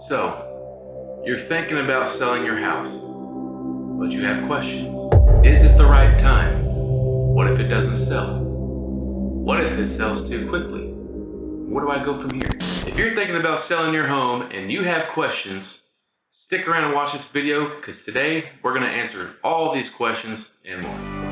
So, you're thinking about selling your house, but you have questions. Is it the right time? What if it doesn't sell? What if it sells too quickly? Where do I go from here? If you're thinking about selling your home and you have questions, stick around and watch this video because today we're going to answer all of these questions and more.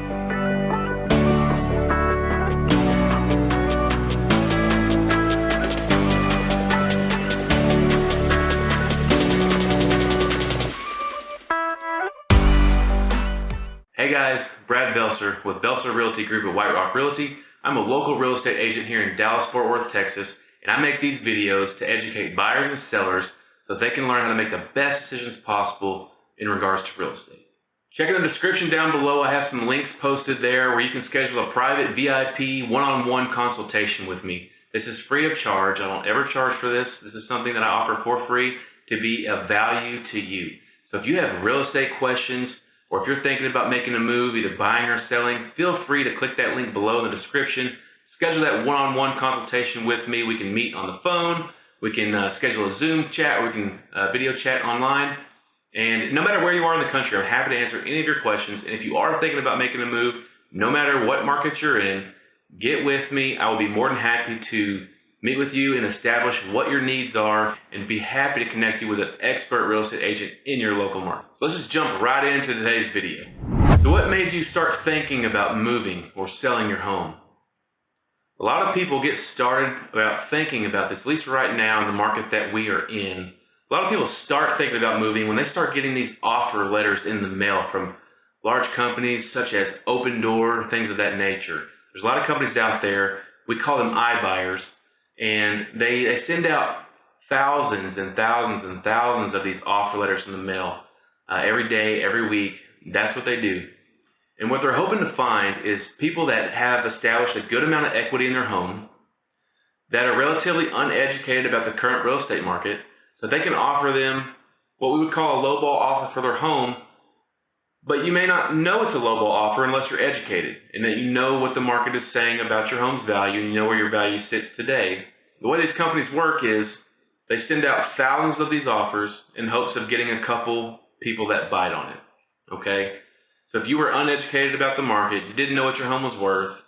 Hey guys, Brad Belser with Belser Realty Group at White Rock Realty. I'm a local real estate agent here in Dallas-Fort Worth, Texas, and I make these videos to educate buyers and sellers so they can learn how to make the best decisions possible in regards to real estate. Check in the description down below. I have some links posted there where you can schedule a private VIP one-on-one consultation with me. This is free of charge. I don't ever charge for this. This is something that I offer for free to be of value to you. So if you have real estate questions, or if you're thinking about making a move, either buying or selling, feel free to click that link below in the description. Schedule that one-on-one consultation with me. We can meet on the phone. We can schedule a Zoom chat, or we can video chat online. And no matter where you are in the country, I'm happy to answer any of your questions. And if you are thinking about making a move, no matter what market you're in, get with me. I will be more than happy to meet with you and establish what your needs are and be happy to connect you with an expert real estate agent in your local market. So let's just jump right into today's video. So what made you start thinking about moving or selling your home? A lot of people get started about thinking about this, at least right now in the market that we are in. A lot of people start thinking about moving when they start getting these offer letters in the mail from large companies such as Opendoor, things of that nature. There's a lot of companies out there, we call them iBuyers, and they send out thousands and thousands and thousands of these offer letters in the mail every day, every week. That's what they do. And what they're hoping to find is people that have established a good amount of equity in their home, that are relatively uneducated about the current real estate market, so they can offer them what we would call a lowball offer for their home. But you may not know it's a lowball offer unless you're educated and that you know what the market is saying about your home's value and you know where your value sits today. The way these companies work is they send out thousands of these offers in hopes of getting a couple people that bite on it, okay? So if you were uneducated about the market, you didn't know what your home was worth,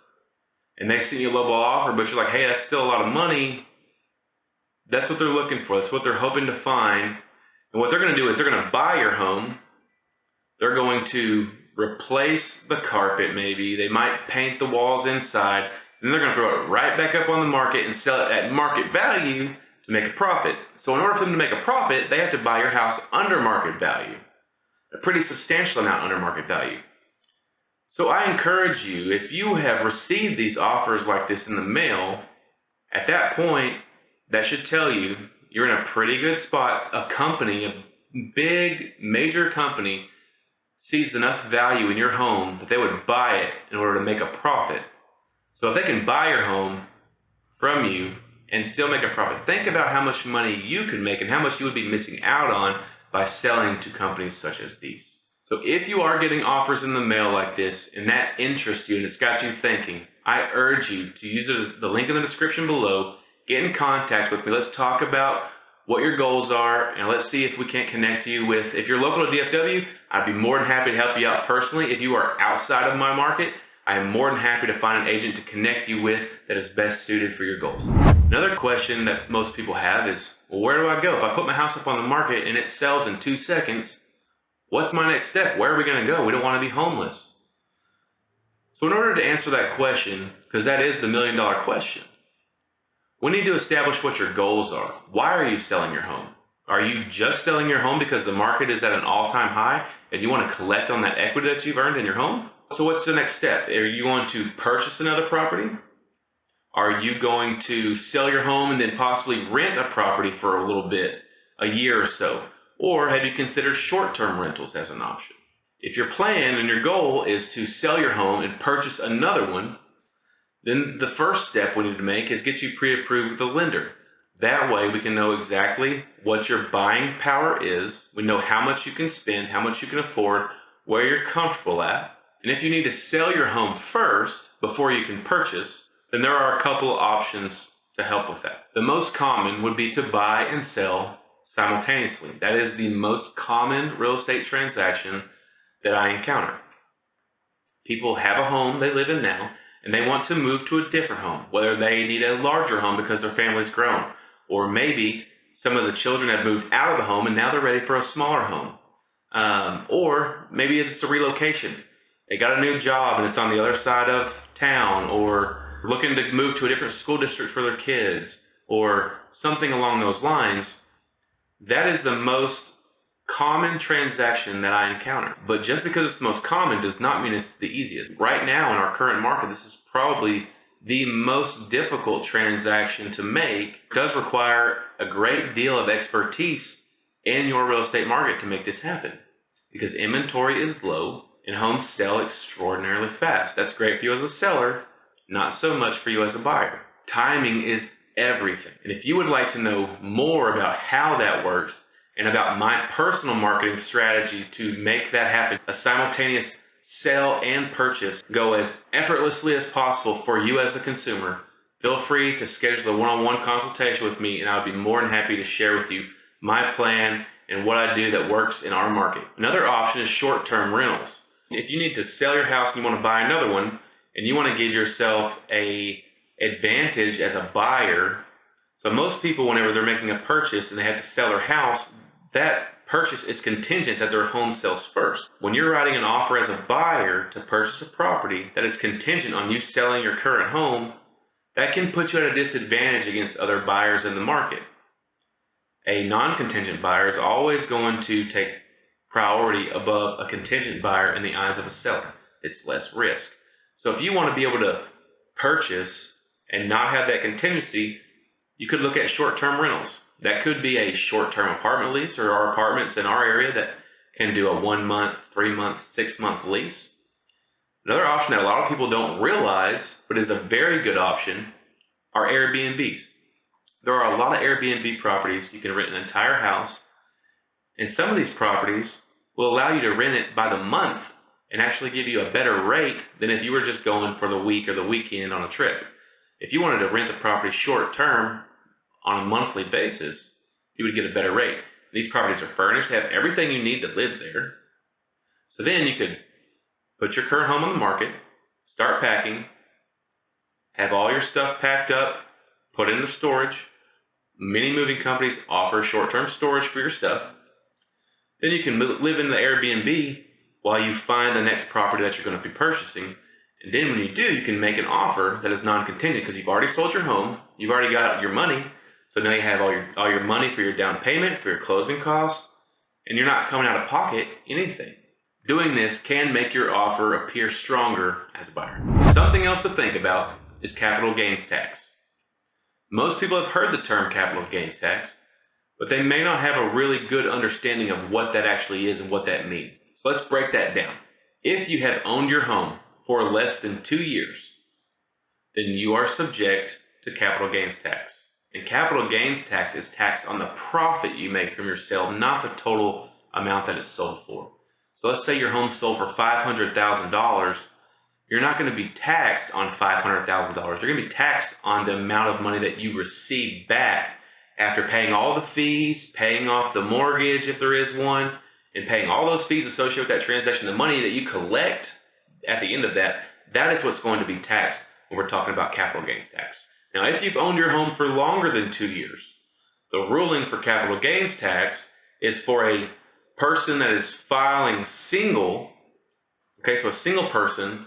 and they send you a lowball offer, but you're like, hey, that's still a lot of money, that's what they're looking for. That's what they're hoping to find. And what they're going to do is they're going to buy your home. They're going to replace the carpet maybe. They might paint the walls inside. And they're going to throw it right back up on the market and sell it at market value to make a profit. So in order for them to make a profit, they have to buy your house under market value. A pretty substantial amount under market value. So I encourage you, if you have received these offers like this in the mail, at that point, that should tell you you're in a pretty good spot. A company, a big, major company, sees enough value in your home that they would buy it in order to make a profit. So if they can buy your home from you and still make a profit, think about how much money you could make and how much you would be missing out on by selling to companies such as these. So if you are getting offers in the mail like this and that interests you and it's got you thinking, I urge you to use the link in the description below. Get in contact with me. Let's talk about what your goals are, and let's see if we can't connect you with, if you're local to DFW, I'd be more than happy to help you out personally. If you are outside of my market, I am more than happy to find an agent to connect you with that is best suited for your goals. Another question that most people have is, well, where do I go? If I put my house up on the market and it sells in 2 seconds, what's my next step? Where are we going to go? We don't want to be homeless. So in order to answer that question, because that is the $1 million question, we need to establish what your goals are. Why are you selling your home? Are you just selling your home because the market is at an all-time high and you want to collect on that equity that you've earned in your home? So what's the next step? Are you going to purchase another property? Are you going to sell your home and then possibly rent a property for a little bit, a year or so? Or have you considered short-term rentals as an option? If your plan and your goal is to sell your home and purchase another one, then the first step we need to make is get you pre-approved with the lender. That way we can know exactly what your buying power is. We know how much you can spend, how much you can afford, where you're comfortable at. And if you need to sell your home first before you can purchase, then there are a couple of options to help with that. The most common would be to buy and sell simultaneously. That is the most common real estate transaction that I encounter. People have a home they live in now, and they want to move to a different home, whether they need a larger home because their family's grown, or maybe some of the children have moved out of the home and now they're ready for a smaller home. Or maybe it's a relocation. They got a new job and it's on the other side of town, or looking to move to a different school district for their kids, or something along those lines. That is the most common transaction that I encounter. But just because it's the most common does not mean it's the easiest. Right now in our current market, this is probably the most difficult transaction to make. It does require a great deal of expertise in your real estate market to make this happen, because inventory is low and homes sell extraordinarily fast. That's great for you as a seller, not so much for you as a buyer. Timing is everything. And if you would like to know more about how that works and about my personal marketing strategy to make that happen, a simultaneous sale and purchase go as effortlessly as possible for you as a consumer, feel free to schedule a one-on-one consultation with me, and I'll be more than happy to share with you my plan and what I do that works in our market. Another option is short-term rentals. If you need to sell your house and you want to buy another one, and you want to give yourself a advantage as a buyer. So most people, whenever they're making a purchase and they have to sell their house, that purchase is contingent that their home sells first. When you're writing an offer as a buyer to purchase a property that is contingent on you selling your current home, that can put you at a disadvantage against other buyers in the market. A non-contingent buyer is always going to take priority above a contingent buyer in the eyes of a seller. It's less risk. So if you want to be able to purchase and not have that contingency, you could look at short-term rentals. That could be a short-term apartment lease, or our apartments in our area that can do a 1 month, 3 month, 6 month lease. Another option that a lot of people don't realize, but is a very good option, are Airbnbs. There are a lot of Airbnb properties. You can rent an entire house, and some of these properties will allow you to rent it by the month and actually give you a better rate than if you were just going for the week or the weekend on a trip. If you wanted to rent the property short term on a monthly basis, you would get a better rate. These properties are furnished, have everything you need to live there. So then you could put your current home on the market, start packing, have all your stuff packed up, put into storage. Many moving companies offer short-term storage for your stuff. Then you can live in the Airbnb while you find the next property that you're going to be purchasing. And then when you do, you can make an offer that is non-contingent, because you've already sold your home, you've already got your money, so now you have all your money for your down payment, for your closing costs, and you're not coming out of pocket anything. Doing this can make your offer appear stronger as a buyer. Something else to think about is capital gains tax. Most people have heard the term capital gains tax, but they may not have a really good understanding of what that actually is and what that means. So let's break that down. If you have owned your home for less than 2 years, then you are subject to capital gains tax. And capital gains tax is taxed on the profit you make from your sale, not the total amount that it's sold for. So let's say your home sold for $500,000. You're not going to be taxed on $500,000. You're going to be taxed on the amount of money that you receive back after paying all the fees, paying off the mortgage if there is one, and paying all those fees associated with that transaction. The money that you collect at the end of that, that is what's going to be taxed when we're talking about capital gains tax. Now, if you've owned your home for longer than 2 years, the ruling for capital gains tax is for a person that is filing single. Okay, so a single person,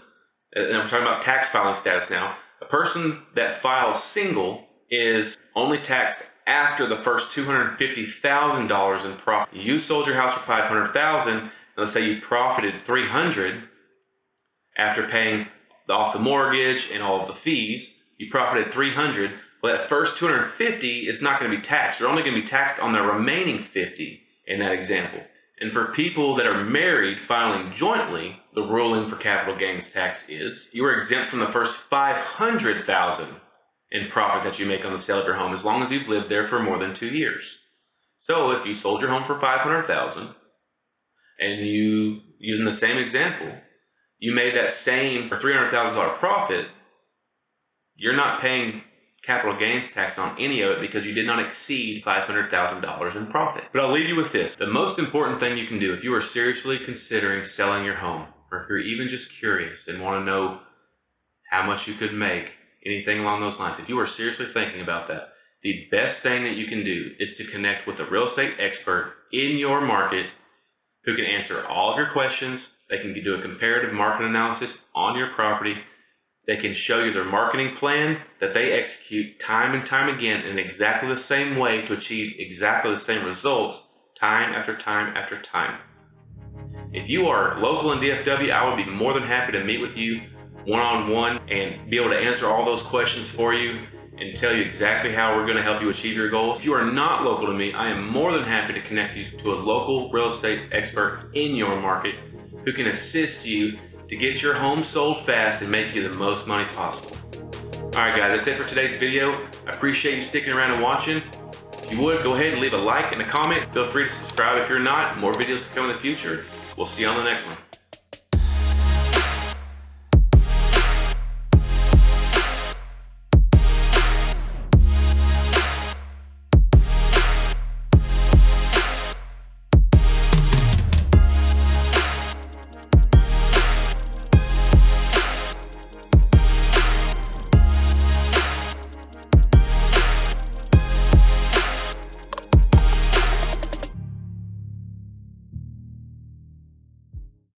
and I'm talking about tax filing status now. A person that files single is only taxed after the first $250,000 in profit. You sold your house for $500,000, and let's say you profited $300,000 after paying off the mortgage and all of the fees. You profited $300,000. Well, that first $250,000 is not going to be taxed. You're only going to be taxed on the remaining $50,000 in that example. And for people that are married filing jointly, the ruling for capital gains tax is you are exempt from the first $500,000 in profit that you make on the sale of your home, as long as you've lived there for more than 2 years. So if you sold your home for $500,000 and you, using the same example, you made that same $300,000 profit, you're not paying capital gains tax on any of it because you did not exceed $500,000 in profit. But I'll leave you with this. The most important thing you can do if you are seriously considering selling your home, or if you're even just curious and want to know how much you could make, anything along those lines, if you are seriously thinking about that, the best thing that you can do is to connect with a real estate expert in your market who can answer all of your questions. They can do a comparative market analysis on your property. They can show you their marketing plan that they execute time and time again in exactly the same way to achieve exactly the same results time after time after time. If you are local in DFW, I would be more than happy to meet with you one-on-one and be able to answer all those questions for you and tell you exactly how we're going to help you achieve your goals. If you are not local to me, I am more than happy to connect you to a local real estate expert in your market who can assist you to get your home sold fast and make you the most money possible. Alright guys, that's it for today's video. I appreciate you sticking around and watching. If you would, go ahead and leave a like and a comment. Feel free to subscribe if you're not. More videos to come in the future. We'll see you on the next one.